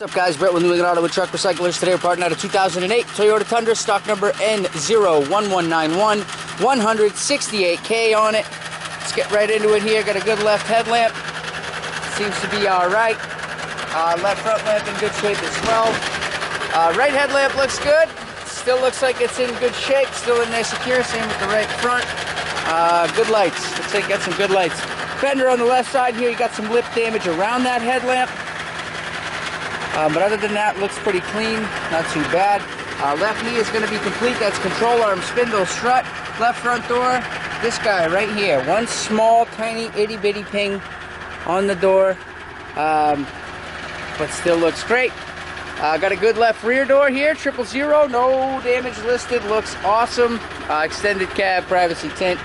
What's up, guys? Brett with New England Auto with Truck Recyclers. Today we're parting out a 2008 Toyota Tundra, stock number N01191, 168K on it. Let's get right into it here. Got a good left headlamp. Seems to be alright. Left front lamp in good shape as well. Right headlamp looks good. Still looks like it's in good shape. Still in there secure. Same with the right front. Good lights. Looks like you got some good lights. Fender on the left side here. You got some lip damage around that headlamp. But other than that, looks pretty clean, not too bad. Left knee is going to be complete. That's control arm, spindle, strut. Left front door, this guy right here. One small, tiny, itty-bitty ping on the door, but still looks great. Got a good left rear door here, 000, no damage listed, looks awesome. Extended cab, privacy tint.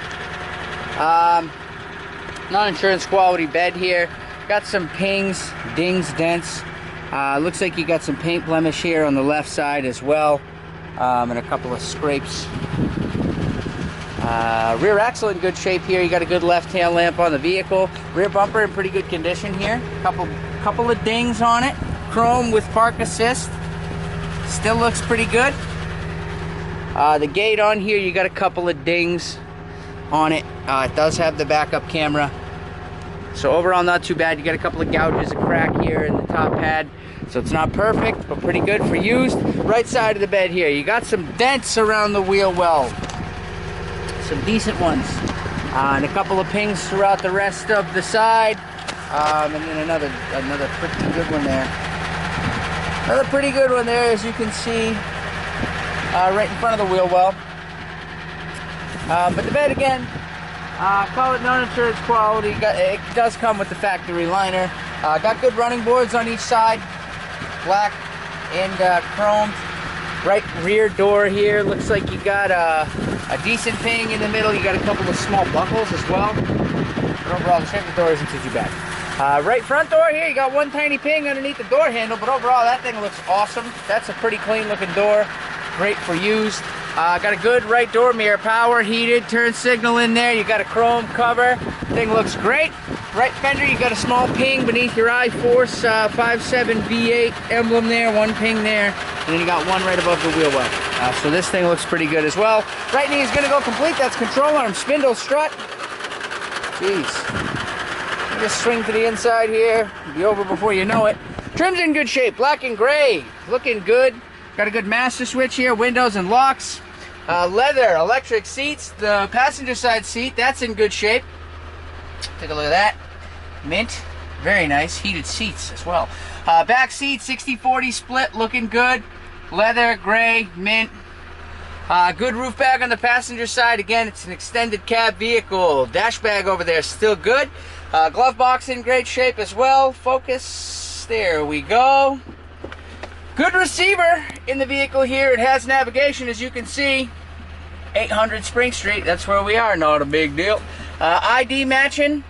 Non-insurance quality bed here. Got some pings, dings, dents. Looks like you got some paint blemish here on the left side as well, and a couple of scrapes. Rear axle in good shape here. You got a good left tail lamp on the vehicle. Rear bumper in pretty good condition here. Couple of dings on it. Chrome with park assist. Still looks pretty good. The gate on here, you got a couple of dings on it. It does have the backup camera. So overall, not too bad. You got a couple of gouges, a crack here in the top pad. So it's not perfect, but pretty good for used. Right side of the bed here, you got some dents around the wheel well. Some decent ones. And a couple of pings throughout the rest of the side. And then another pretty good one there. Another pretty good one there, as you can see, right in front of the wheel well. But the bed again, call it non-insurance quality. It does come with the factory liner. Got good running boards on each side, black and chromed. Right rear door here, looks like you got a decent ping in the middle. You got a couple of small buckles as well. But overall, the shape of the door isn't too bad. Right front door here, you got one tiny ping underneath the door handle, but overall that thing looks awesome. That's a pretty clean looking door. Great for used. Got a good right door mirror, power, heated, turn signal in there. You got a chrome cover. Thing looks great. Right fender, you got a small ping beneath your I-Force 57 V8 emblem there, one ping there, and then you got one right above the wheel well. So this thing looks pretty good as well. Right knee is going to go complete. That's control arm, spindle, strut. Jeez. You just swing to the inside here, be over before you know it. Trim's in good shape, black and gray, looking good. Got a good master switch here, windows and locks. Leather, electric seats. The passenger side seat, that's in good shape. Take a look at that. Mint, very nice. Heated seats as well. Back seat, 60-40 split, looking good. Leather, gray, mint. Good roof bag on the passenger side. Again, it's an extended cab vehicle. Dash bag over there, still good. Glove box in great shape as well. Focus, there we go. Good receiver in the vehicle here. It has navigation, as you can see. 800 Spring Street, that's where we are, not a big deal. ID matching,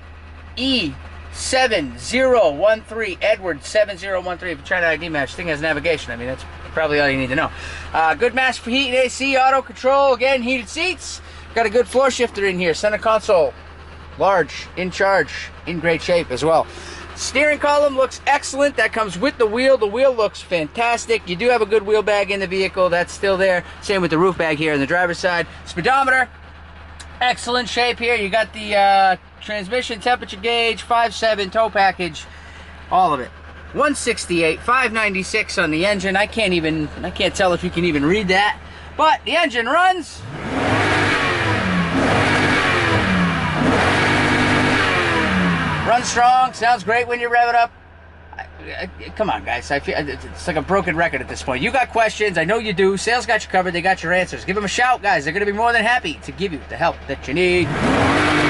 E7013, Edward 7013. If you're trying to ID match, the thing has navigation. I mean, that's probably all you need to know. Good match for heat and AC, auto control, again, heated seats. Got a good floor shifter in here. Center console, large, in charge, in great shape as well. Steering column looks excellent. That comes with the wheel. The wheel looks fantastic. You do have a good wheel bag in the vehicle. That's still there. Same with the roof bag here on the driver's side. Speedometer, excellent shape here. You got the transmission temperature gauge, 5.7 tow package, all of it. 168, 596 on the engine. I can't tell if you can even read that, but the engine runs. Runs strong, sounds great when you rev it up. Come on, guys. I feel it's like a broken record at this point. You got questions, I know you do. Sales got you covered, they got your answers. Give them a shout, guys. They're going to be more than happy to give you the help that you need.